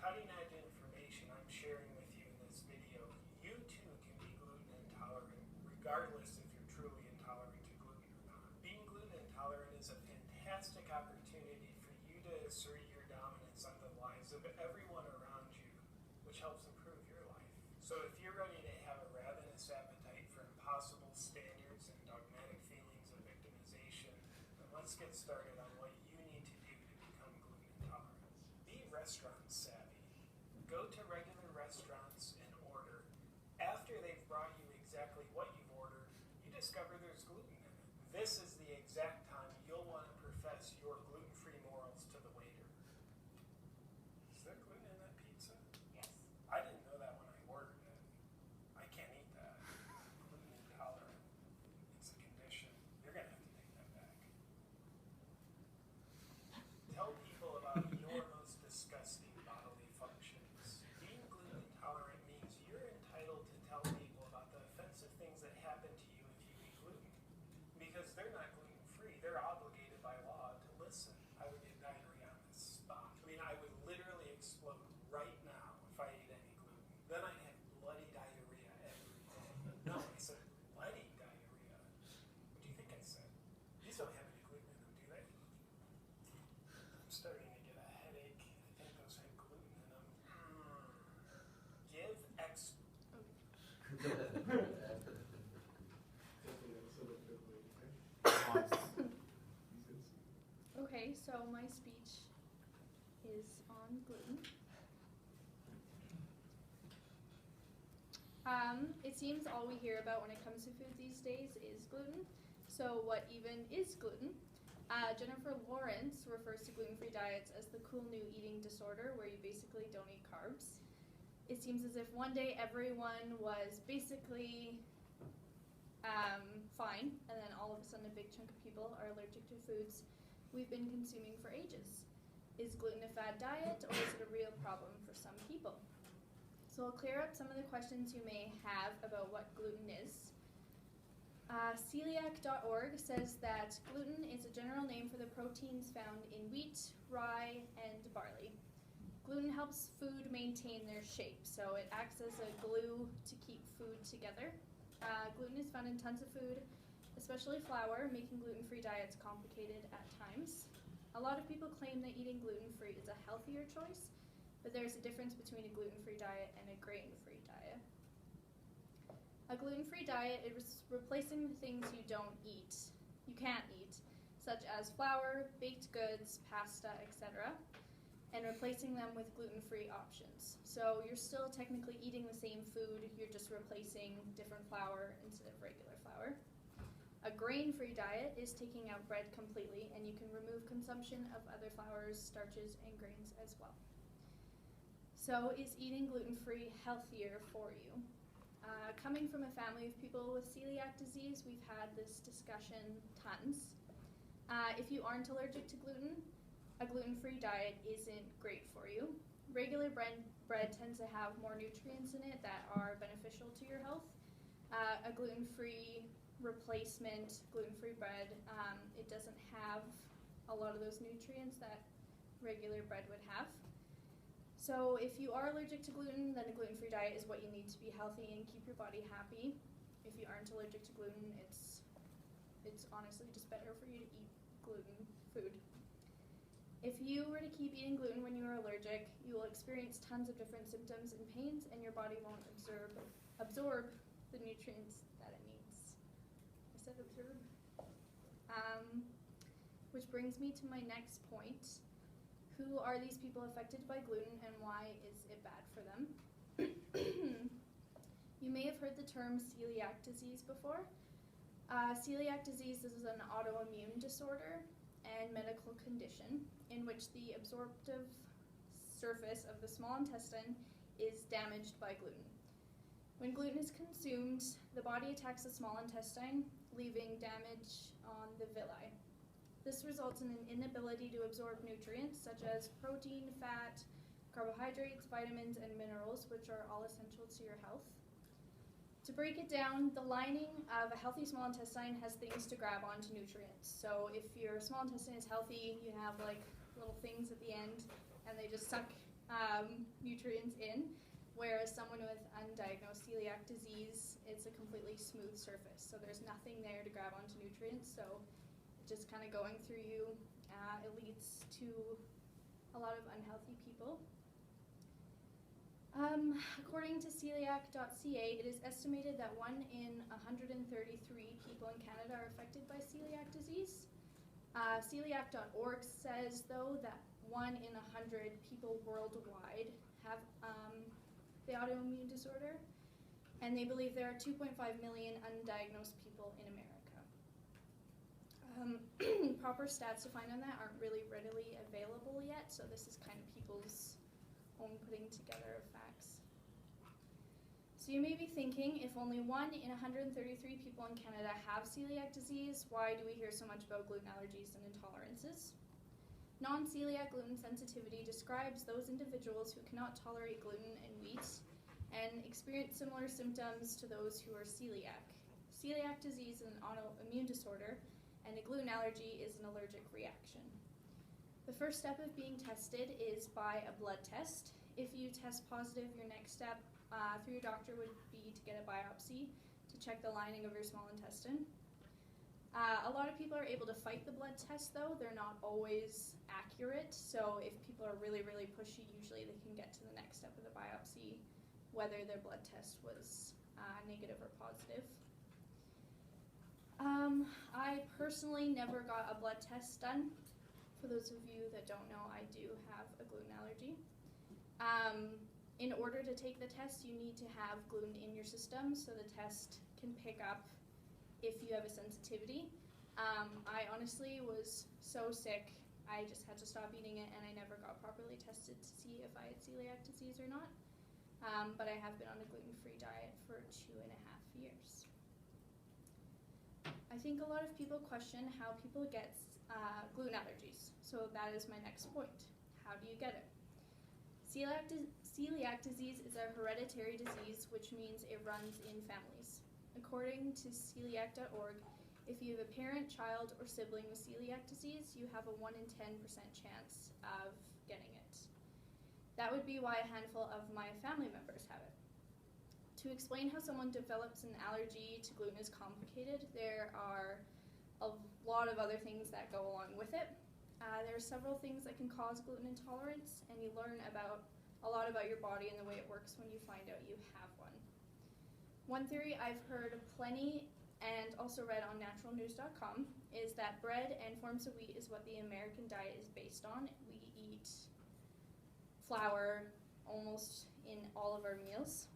cutting edge information I'm sharing with you in this video, you too can be gluten intolerant, regardless if you're truly intolerant to gluten or not. Being gluten intolerant is a fantastic opportunity for you to assert your dominance on the lives of everyone around you, which helps improve your life. So if you're ready to have a ravenous appetite for impossible standards and dogmatic feelings of victimization, then let's get started on what you need to do to become gluten intolerant. Be restaurant savvy. Go to regular restaurants and order. After they've brought you exactly what you've ordered, you discover there's gluten in it. This is the exact time you'll want to profess your gluten-free morals to the waiter. Is there gluten in that pizza? Yes. I didn't know that when I ordered it. I can't eat that. Gluten intolerant. It's a condition. You're going to have to take that back. Tell people about your most disgusting bodily functions. Being gluten intolerant means you're entitled to tell people about the offensive things that happen to you if you eat gluten. Because they're not gluten-free, they're obligated by law to listen. I would get diarrhea on the spot. I mean, I would literally explode right now if I ate any gluten. Then I'd have bloody diarrhea every day. No, I said bloody diarrhea. What do you think I said? These don't have any gluten in them, do they? I'm starting to get a headache. I think those had gluten in them. Give X. Okay, so my speech is on gluten. It seems all we hear about when it comes to food these days is gluten. So what even is gluten? Jennifer Lawrence refers to gluten-free diets as the cool new eating disorder where you basically don't eat carbs. It seems as if one day everyone was basically fine, and then all of a sudden a big chunk of people are allergic to foods we've been consuming for ages. Is gluten a fad diet, or is it a real problem for some people? So I'll clear up some of the questions you may have about what gluten is. Celiac.org says that gluten is a general name for the proteins found in wheat, rye, and barley. Gluten helps food maintain their shape, so it acts as a glue to keep food together. Gluten is found in tons of food, especially flour, making gluten-free diets complicated at times. A lot of people claim that eating gluten-free is a healthier choice, but there's a difference between a gluten-free diet and a grain-free diet. A gluten-free diet is replacing the things you can't eat, such as flour, baked goods, pasta, etc., and replacing them with gluten-free options. So you're still technically eating the same food, you're just replacing different flour instead of regular flour. A grain-free diet is taking out bread completely, and you can remove consumption of other flours, starches, and grains as well. So is eating gluten-free healthier for you? Coming from a family of people with celiac disease, we've had this discussion tons. If you aren't allergic to gluten, a gluten-free diet isn't great for you. Regular bread tends to have more nutrients in it that are beneficial to your health. A gluten-free replacement, gluten-free bread, it doesn't have a lot of those nutrients that regular bread would have. So if you are allergic to gluten, then a gluten-free diet is what you need to be healthy and keep your body happy. If you aren't allergic to gluten, it's honestly just better for you to eat gluten food. If you were to keep eating gluten when you are allergic, you will experience tons of different symptoms and pains, and your body won't absorb the nutrients that it needs. I said absorb. Which brings me to my next point. Who are these people affected by gluten, and why is it bad for them? You may have heard the term celiac disease before. Celiac disease is an autoimmune disorder and medical condition in which the absorptive surface of the small intestine is damaged by gluten. When gluten is consumed, the body attacks the small intestine, leaving damage on the villi. This results in an inability to absorb nutrients such as protein, fat, carbohydrates, vitamins, and minerals, which are all essential to your health. To break it down, the lining of a healthy small intestine has things to grab onto nutrients. So if your small intestine is healthy, you have like little things at the end, and they just suck nutrients in, whereas someone with undiagnosed celiac disease, it's a completely smooth surface. So there's nothing there to grab onto nutrients, so just kind of going through you, it leads to a lot of unhealthy people. According to celiac.ca, it is estimated that 1 in 133 people in Canada are affected by celiac disease. Celiac.org says, though, that 1 in 100 people worldwide have the autoimmune disorder, and they believe there are 2.5 million undiagnosed people in America. Proper stats to find on that aren't really readily available yet, so this is kind of people's own putting together of facts. So you may be thinking, if only 1 in 133 people in Canada have celiac disease, why do we hear so much about gluten allergies and intolerances? Non-celiac gluten sensitivity describes those individuals who cannot tolerate gluten and wheat and experience similar symptoms to those who are celiac. Celiac disease is an autoimmune disorder, and a gluten allergy is an allergic reaction. The first step of being tested is by a blood test. If you test positive, your next step through your doctor would be to get a biopsy to check the lining of your small intestine. A lot of people are able to fight the blood test, though. They're not always accurate, so if people are really, really pushy, usually they can get to the next step of the biopsy, whether their blood test was negative or positive. I personally never got a blood test done. For those of you that don't know, I do have a gluten allergy. In order to take the test, you need to have gluten in your system, so the test can pick up if you have a sensitivity. I honestly was so sick, I just had to stop eating it, and I never got properly tested to see if I had celiac disease or not. But I have been on a gluten-free diet for 2.5 years. I think a lot of people question how people get gluten allergies, so that is my next point. How do you get it? Celiac disease is a hereditary disease, which means it runs in families. According to celiac.org, if you have a parent, child, or sibling with celiac disease, you have a 1 in 10% chance of getting it. That would be why a handful of my family members have it. To explain how someone develops an allergy to gluten is complicated. There are a lot of other things that go along with it. There are several things that can cause gluten intolerance, and you learn a lot about your body and the way it works when you find out you have one. One theory I've heard plenty and also read on naturalnews.com is that bread and forms of wheat is what the American diet is based on. We eat flour almost in all of our meals.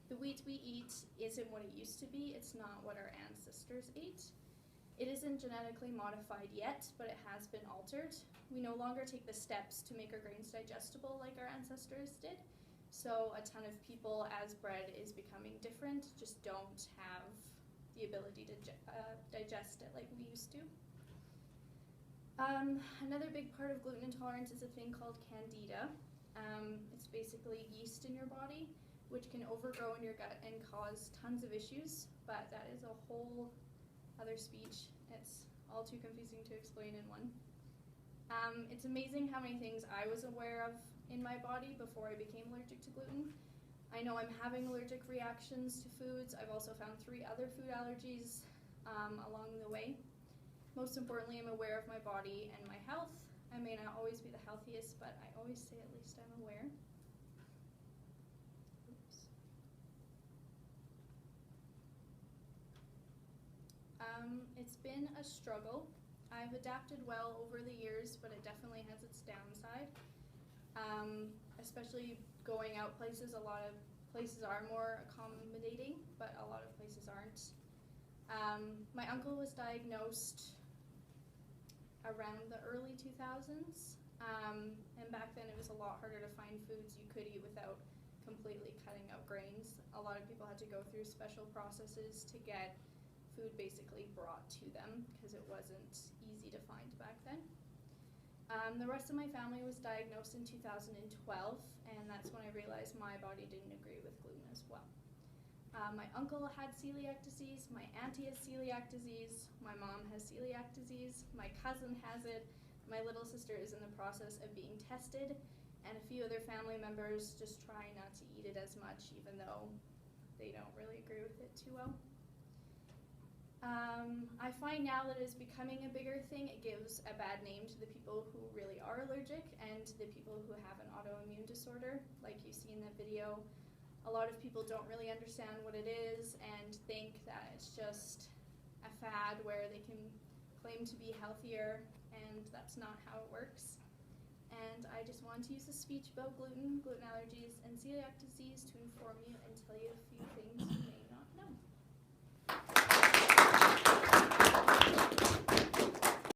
The wheat we eat isn't what it used to be. It's not what our ancestors ate. It isn't genetically modified yet, but it has been altered. We no longer take the steps to make our grains digestible like our ancestors did. So a ton of people, as bread is becoming different, just don't have the ability to digest it like we used to. Another big part of gluten intolerance is a thing called candida. It's basically yeast in your body, which can overgrow in your gut and cause tons of issues, but that is a whole other speech. It's all too confusing to explain in one. It's amazing how many things I was aware of in my body before I became allergic to gluten. I know I'm having allergic reactions to foods. I've also found 3 other food allergies along the way. Most importantly, I'm aware of my body and my health. I may not always be the healthiest, but I always say at least I'm aware. Oops. It's been a struggle. I've adapted well over the years, but it definitely has its downside. Especially going out places, a lot of places are more accommodating, but a lot of places aren't. My uncle was diagnosed around the early 2000s, and back then it was a lot harder to find foods you could eat without completely cutting out grains. A lot of people had to go through special processes to get food basically brought to them because it wasn't easy to find back then. The rest of my family was diagnosed in 2012, and that's when I realized my body didn't agree with gluten as well. My uncle had celiac disease, my auntie has celiac disease, my mom has celiac disease, my cousin has it, my little sister is in the process of being tested, and a few other family members just try not to eat it as much, even though they don't really agree with it too well. I find now that it's becoming a bigger thing. It gives a bad name to the people who really are allergic and to the people who have an autoimmune disorder, like you see in that video. A lot of people don't really understand what it is and think that it's just a fad where they can claim to be healthier, and that's not how it works. And I just wanted to use a speech about gluten allergies, and celiac disease to inform you and tell you a few things you may